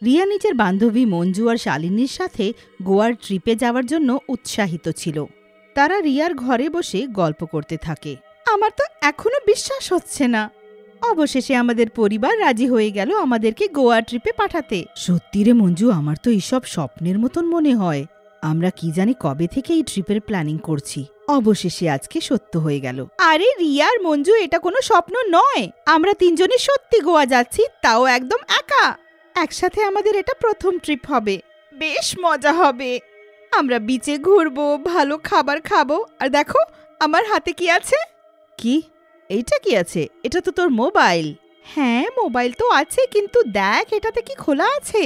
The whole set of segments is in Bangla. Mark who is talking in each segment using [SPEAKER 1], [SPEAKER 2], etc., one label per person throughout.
[SPEAKER 1] রিয়া নিজের বান্ধবী মঞ্জু আর শালিনীর সাথে গোয়ার ট্রিপে যাওয়ার জন্য উৎসাহিত ছিল। তারা রিয়ার ঘরে বসে গল্প করতে থাকে। আমার তো এখনো বিশ্বাস হচ্ছে না, অবশেষে আমাদের পরিবার রাজি হয়ে গেল আমাদেরকে গোয়া ট্রিপে পাঠাতে। সত্যি রে মঞ্জু, আমার তো এইসব স্বপ্নের মতন মনে হয়। আমরা কি জানি কবে থেকে এই ট্রিপের প্ল্যানিং করছি, অবশেষে আজকে সত্য হয়ে গেল। আরে রিয়া আর মঞ্জু, এটা কোনো স্বপ্ন নয়, আমরা তিনজনে সত্যি গোয়া যাচ্ছি, তাও একদম একা। একসাথে আমাদের এটা প্রথম ট্রিপ হবে, বেশ মজা হবে। আমরা বিচে ঘুরবো, ভালো খাবার খাবো। আর দেখো আমার হাতে কি আছে। কি? এইটা কি আছে? এটা তো তোর মোবাইল। হ্যাঁ মোবাইল তো আছে, কিন্তু দেখ এটাতে কি খোলা আছে।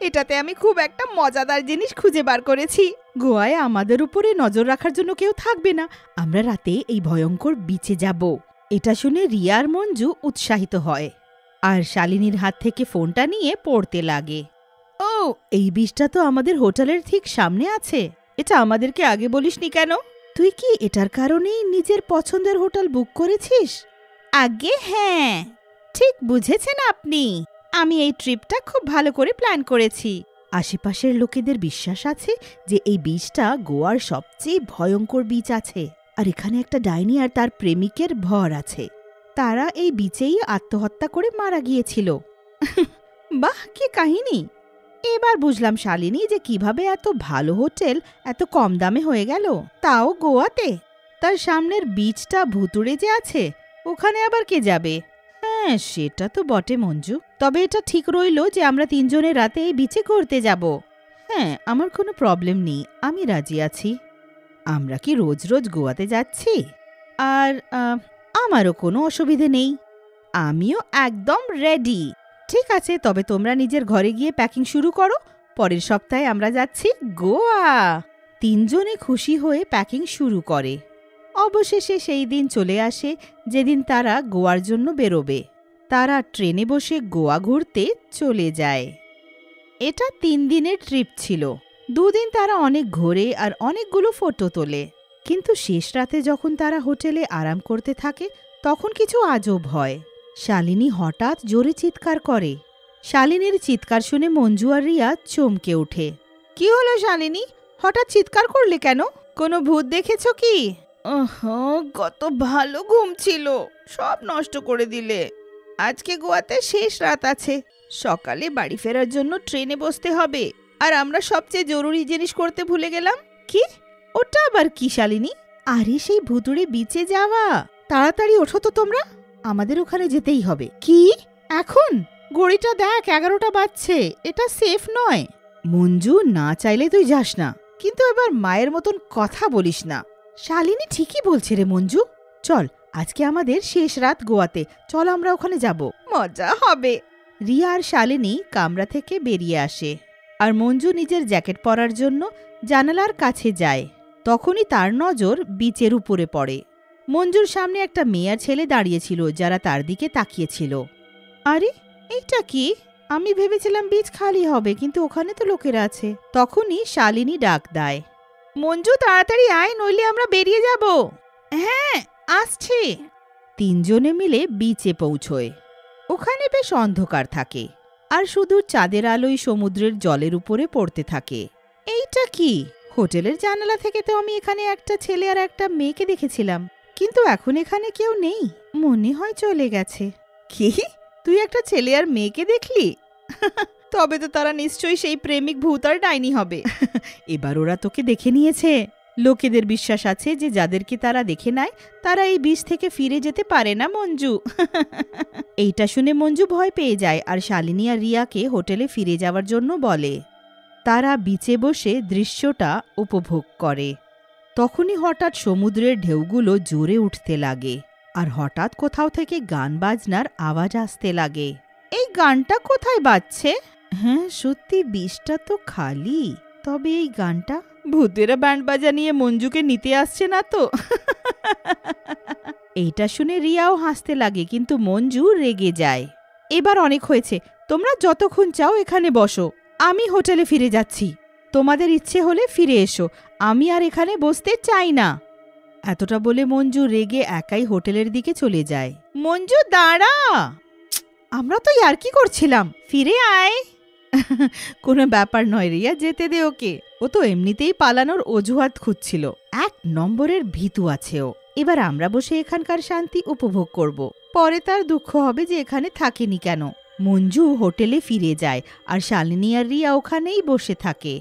[SPEAKER 1] এটাতে আমি খুব একটা মজাদার জিনিস খুঁজে বার করেছি। গোয়ায় আমাদের উপরে নজর রাখার জন্য কেউ থাকবে না, আমরা রাতে এই ভয়ঙ্কর বিচে যাব। এটা শুনে রিয়া আর মঞ্জু উৎসাহিত হয় আর শালিনীর হাত থেকে ফোনটা নিয়ে পড়তে লাগে। ও, এই বিচটা তো আমাদের হোটেলের ঠিক সামনে আছে। এটা আমাদেরকে আগে বলিসনি কেন? তুই কি এটার কারণেই নিজের পছন্দের হোটেল বুক করেছিস? আগে হ্যাঁ, ঠিক বুঝেছেন আপনি। আমি এই ট্রিপটা খুব ভালো করে প্ল্যান করেছি। আশেপাশের লোকেদের বিশ্বাস আছে যে এই বিচটা গোয়ার সবচেয়ে ভয়ঙ্কর বিচ আছে, আর এখানে একটা ডাইনি আর তার প্রেমিকের ভর আছে। তারা এই বিচেই আত্মহত্যা করে মারা গিয়েছিল। বাহ, কি কাহিনী! এবার বুঝলাম শালিনী যে কিভাবে এত ভালো হোটেল এত কম দামে হয়ে গেল, তাও গোয়াতে। তার সামনের বিচটা ভুতুড়ে যে আছে, ওখানে আবার কে যাবে? হ্যাঁ সেটা তো বটে মঞ্জু, তবে এটা ঠিক রইল যে আমরা তিনজনে রাতে এই বিচে ঘুরতে যাব। হ্যাঁ, আমার কোনো প্রবলেম নেই, আমি রাজি আছি। আমরা কি রোজ রোজ গোয়াতে যাচ্ছি? আর আমারও কোনো অসুবিধে নেই, আমিও একদম রেডি। ঠিক আছে, তবে তোমরা নিজের ঘরে গিয়ে প্যাকিং শুরু করো, পরের সপ্তাহে আমরা যাচ্ছি গোয়া। তিনজনে খুশি হয়ে প্যাকিং শুরু করে। অবশেষে সেই দিন চলে আসে যেদিন তারা গোয়ার জন্য বেরোবে। তারা ট্রেনে বসে গোয়া ঘুরতে চলে যায়। এটা 3 দিনের ট্রিপ ছিল। 2 দিন তারা অনেক ঘোরে আর অনেকগুলো ফটো তোলে, কিন্তু শেষ রাতে যখন তারা হোটেলে আরাম করতে থাকে তখন কিছু আজব হয়। শালিনী হঠাৎ জোরে চিৎকার করে। শালিনীর চিৎকার শুনে মঞ্জু আর রিয়া চমকে ওঠে। কি হলো শালিনী, হঠাৎ চিৎকার করলে কেন? কোনো ভূত দেখেছো কি? কত ভালো ঘুম ছিল, সব নষ্ট করে দিলে। আজকে গোয়াতে শেষ রাত আছে, সকালে বাড়ি ফেরার জন্য ট্রেনে বসতে হবে, আর আমরা সবচেয়ে জরুরি জিনিস করতে ভুলে গেলাম। কি? ওটা আবার কি শালিনী? আরে সেই ভুতুড়ে বিচে যাওয়া। তাড়াতাড়ি ওঠো তো তোমরা, আমাদের ওখানে যেতেই হবে। কি এখন? ঘড়িটা দেখ, 11টা বাজছে, এটা সেফ নয়। মঞ্জু, না চাইলে তুই যাস না, কিন্তু এবার মায়ের মতন কথা বলিস না। শালিনী ঠিকই বলছে রে মঞ্জু, চল আজকে আমাদের শেষ রাত গোয়াতে, চল আমরা ওখানে যাব, মজা হবে। রিয়া আর শালিনী কামরা থেকে বেরিয়ে আসে আর মঞ্জু নিজের জ্যাকেট পরার জন্য জানালার কাছে যায়। তখনই তার নজর বিচের উপরে পড়ে। মঞ্জুর সামনে একটা মেয়ে আর ছেলে দাঁড়িয়েছিল যারা তার দিকে তাকিয়েছিল। আরে এইটা কি? আমি ভেবেছিলাম বিচ খালি হবে, কিন্তু ওখানে তো লোকেরা আছে। তখনই শালিনী ডাক দেয়, মঞ্জু তাড়াতাড়ি আয়, নইলে আমরা বেরিয়ে যাব। হ্যাঁ আসছে। তিনজনে মিলে বিচে পৌঁছয়। ওখানে বেশ অন্ধকার থাকে আর শুধু চাঁদের আলোই সমুদ্রের জলের উপরে পড়তে থাকে। এইটা কি? হোটেলের জানালা থেকে তো আমি এখানে একটা ছেলে আর একটা মেয়েকে দেখেছিলাম, কিন্তু এখন এখানে কেউ নেই, মনে হয় চলে গেছে। কি? তুই একটা ছেলে আর মেয়েকে দেখলি? তবে তো তারা নিশ্চয়ই সেই প্রেমিক ভূত আর ডাইনি হবে। এবার ওরা তোকে দেখে নিয়েছে। লোকেদের বিশ্বাস আছে যে যাদেরকে তারা দেখে নেয় তারা এই বিচ থেকে ফিরে যেতে পারে না মঞ্জু। এইটা শুনে মঞ্জু ভয় পেয়ে যায় আর শালিনী আর রিয়াকে হোটেলে ফিরে যাওয়ার জন্য বলে। তারা বিচে বসে দৃশ্যটা উপভোগ করে। তখনই হঠাৎ সমুদ্রের ঢেউগুলো জোরে উঠতে লাগে আর হঠাৎ কোথাও থেকে গান বাজনার আওয়াজ আসতে লাগে। এই গানটা কোথায় বাজছে? হ্যাঁ সত্যি, বিচটা তো খালি, তবে এই গানটা ভূতেরা ব্যান্ড বাজা নিয়ে মঞ্জুকে নিতে আসছে না তো? এইটা শুনে রিয়াও হাসতে লাগে, কিন্তু মঞ্জু রেগে যায়। এবার অনেক হয়েছে, তোমরা যতক্ষণ চাও এখানে বসো, আমি হোটেলে ফিরে যাচ্ছি। তোমাদের ইচ্ছে হলে ফিরে এসো, আমি আর এখানে বসতে চাই না। এতটা বলে মঞ্জু রেগে একাই হোটেলের দিকে চলে যায়। মঞ্জু দাঁড়া, আমরা তো ইয়ার্কি করছিলাম, ফিরে আয়। কোনো ব্যাপার নয় রিয়া, যেতে দে ওকে। ও তো এমনিতেই পালানোর অজুহাত খুঁজছিল। ১ নম্বরের ভীতু আছে ও। এবার আমরা বসে এখানকার শান্তি উপভোগ করব। পরে তার দুঃখ হবে যে এখানে থাকেনি কেন। মঞ্জু হোটেলে ফিরে যায় আর শালিনী আর রিয়া ওখানেই বসে থাকে।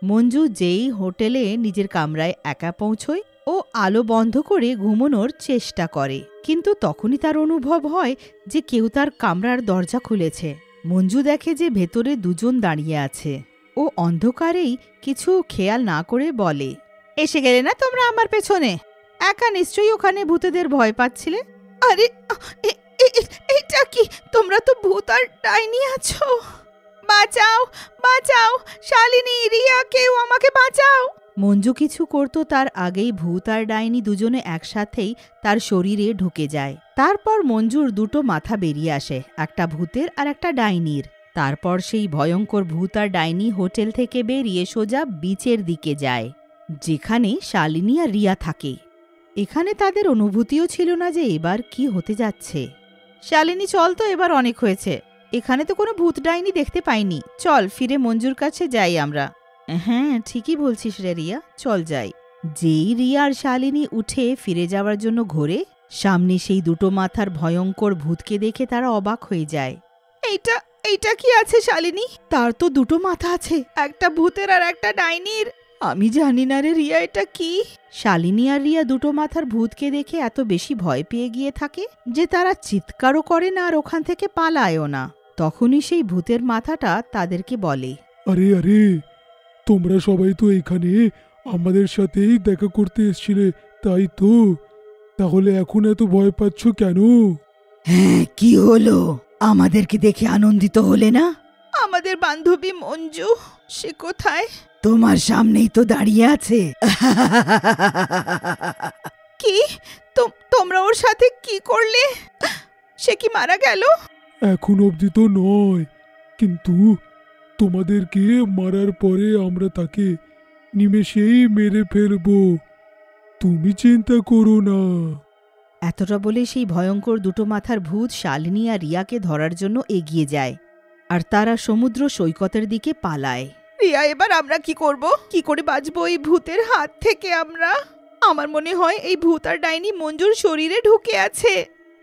[SPEAKER 1] মঞ্জু যেই হোটেলে নিজের কামরায় একা পৌঁছয় ও আলো বন্ধ করে ঘুমানোর চেষ্টা করে, কিন্তু তখনই তার অনুভব হয় যে কেউ তার কামরার দরজা খুলেছে। মঞ্জু দেখে যে ভেতরে দুজন দাঁড়িয়ে আছে। ও অন্ধকারেই কিছু খেয়াল না করে বলে, এসে গেলে না তোমরা আমার পেছনে? একা নিশ্চয়ই ওখানে ভূতেদের ভয় পাচ্ছিলে। আরে এটা কি? তোমরা তো ভূত আর ডাইনি আছো। বাঁচাও বাঁচাও, শালিনী, রিয়া, কেউ আমাকে বাঁচাও। মঞ্জু কিছু করত তার আগেই ভূত আর ডাইনি দুজনে একসাথেই তার শরীরে ঢুকে যায়। তারপর মঞ্জুর দুটো মাথা বেরিয়ে আসে, একটা ভূতের আর একটা ডাইনির। তারপর সেই ভয়ঙ্কর ভূত আর ডাইনি হোটেল থেকে বেরিয়ে সোজা বিচের দিকে যায়, যেখানে শালিনী আর রিয়া থাকে। এখানে তাদের অনুভূতিও ছিল না যে এবার কি হতে যাচ্ছে। শালিনী, চল তো, এবার অনেক হয়েছে। এখানে তো কোনো ভূত ডাইনি দেখতে পাইনি। চল ফিরে মঞ্জুর কাছে যাই আমরা। হ্যাঁ, ঠিকই বলছিস রে রিয়া, চল যাই। যেই রিয়া আর শালিনী উঠে ফিরে যাওয়ার জন্য ঘোরে, সামনে সেই দুটো মাথার ভয়ঙ্কর ভূতকে দেখে তারা অবাক হয়ে যায়। এইটা কি আছে শালিনী? তার তো দুটো মাথা আছে, একটা ভূতের আর একটা ডাইনির। আমি জানি না রে রিয়া, এটা কি? শালিনী আর রিয়া দুটো মাথার ভূতকে দেখে এত বেশি ভয় পেয়ে গিয়ে থাকে যে তারা চিৎকারও করে না আর ওখান থেকে পালায়ও না। তখনই সেই ভূতের মাথাটা তাদেরকে বলে,
[SPEAKER 2] আরে আরে, তোমরা সবাই তো এখানে আমাদের সাথেই দেখা করতে এসেছিলে, তাই তো? তাহলে এখন এত ভয় পাচ্ছ কেন?
[SPEAKER 1] হ্যাঁ, কি হলো? আমাদেরকে দেখে আনন্দিত হলে না? আমাদের বান্ধবী মঞ্জু, সে কোথায়? তোমার সামনেই তো দাঁড়িয়ে আছে। কি? তোমরা ওর সাথে কি করলে? সে কি মারা গেল?
[SPEAKER 2] এখন অবধি তো নয়, কিন্তু তোমাদেরকে মারার পরে আমরা তাকে নিমেষেই মেরে ফেলবো, তুমি চিন্তা করো না।
[SPEAKER 1] এতটা বলে সেই ভয়ঙ্কর দুটো মাথার ভূত শালিনী আর রিয়াকে ধরার জন্য এগিয়ে যায়, আর তারা সমুদ্র সৈকতের দিকে পালায়। রিয়া, এবার আমরা কি করব? কি করে বাঁচবো এই ভূতের হাত থেকে আমরা? আমার মনে হয় এই ভূত আর ডাইনি মঞ্জুর শরীরে ঢুকে আছে,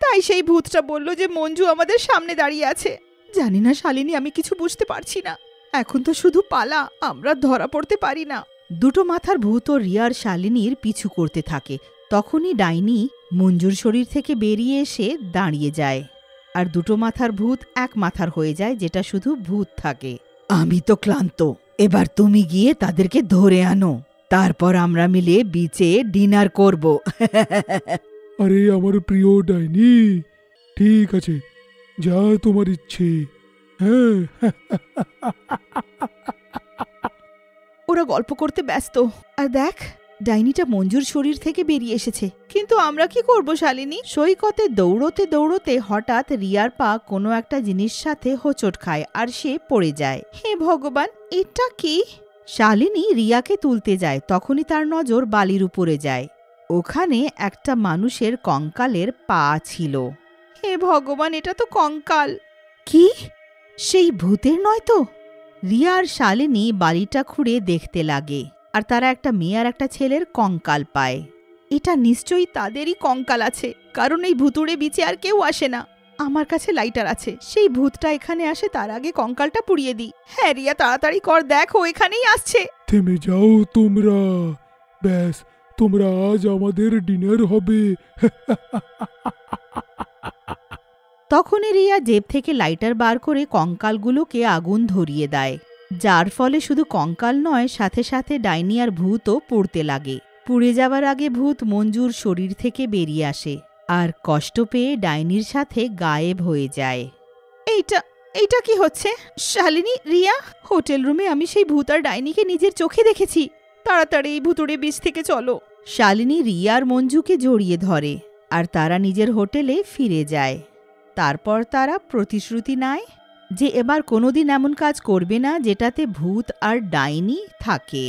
[SPEAKER 1] তাই সেই ভূতটা বলল যে মঞ্জু আমাদের সামনে দাঁড়িয়ে আছে। জানি না শালিনী, আমি কিছু বুঝতে পারছি না। এখন তো শুধু পালা, আমরা ধরা পড়তে পারি না। দুটো মাথার ভূত ও রিয়ার শালিনীর পিছু করতে থাকে। তখনই ডাইনি মঞ্জুর শরীর থেকে বেরিয়ে এসে দাঁড়িয়ে যায়, আর দুটো মাথার ভূত এক মাথার হয়ে যায়, যেটা শুধু ভূত থাকে। আমি তো ক্লান্ত, এবার তুমি গিয়ে তাদেরকে ধরে আনো, তারপর আমরা মিলে বিচে ডিনার করব।
[SPEAKER 2] আরে আমার প্রিয় ডাইনি, ঠিক আছে, যা তোমার ইচ্ছে। হ্যাঁ।
[SPEAKER 1] ওরা গল্প করতে ব্যস্ত, আর দেখ, ডাইনিটা মঞ্জুর শরীর থেকে বেরিয়ে এসেছে। কিন্তু আমরা কি করব শালিনী? সৈকতে দৌড়তে দৌড়তে হঠাৎ রিয়ার পা কোনো একটা জিনিস সাথে হোঁচট খায় আর সে পড়ে যায়। হে ভগবান, এটা কি? শালিনী রিয়াকে তুলতে যায়, তখনই তার নজর বালির উপরে যায়। ওখানে একটা মানুষের কঙ্কালের পা ছিল। হে ভগবান, এটা তো কঙ্কাল। কি? সেই ভূতের নয় তো? রিয়া আর শালিনী বালিটা খুঁড়ে দেখতে লাগে, আর তারা একটা মেয়ে আর একটা ছেলের কঙ্কাল পায়। এটা নিশ্চয়ই তাদেরই কঙ্কাল আছে, কারণ এই ভুতুড়ে বিচে আর কেউ আসে না। আমার কাছে লাইটার আছে, সেই ভূতটা এখানে আসে তার আগে কঙ্কালটা পুড়িয়ে দিই। হ্যাঁ রিয়া, তাড়াতাড়ি কর, দেখো এখানেই আসছে।
[SPEAKER 2] থেমে যাও তোমরা, ব্যাস, তোমরা আজ আমাদের ডিনার হবে।
[SPEAKER 1] তখনই রিয়া জেব থেকে লাইটার বার করে কঙ্কালগুলোকে আগুন ধরিয়ে দেয়, যার ফলে শুধু কঙ্কাল নয়, সাথে সাথে ডাইনি আর ভূতও পুড়তে লাগে। পুড়ে যাবার আগে ভূত মঞ্জুর শরীর থেকে বেরিয়ে আসে আর কষ্ট পেয়ে ডাইনির সাথে গায়েব হয়ে যায়। এইটা কি হচ্ছে? শালিনী, রিয়া, হোটেল রুমে আমি সেই ভূত আর ডাইনিকে নিজের চোখে দেখেছি। তাড়াতাড়ি এই ভুতুড়ে বিচ থেকে চলো। শালিনী রিয়া আর মঞ্জুকে জড়িয়ে ধরে, আর তারা নিজের হোটেলে ফিরে যায়। তারপর তারা প্রতিশ্রুতি নেয় যে এবার কোনোদিন এমন কাজ করবে না যেটাতে ভূত আর ডাইনি থাকে।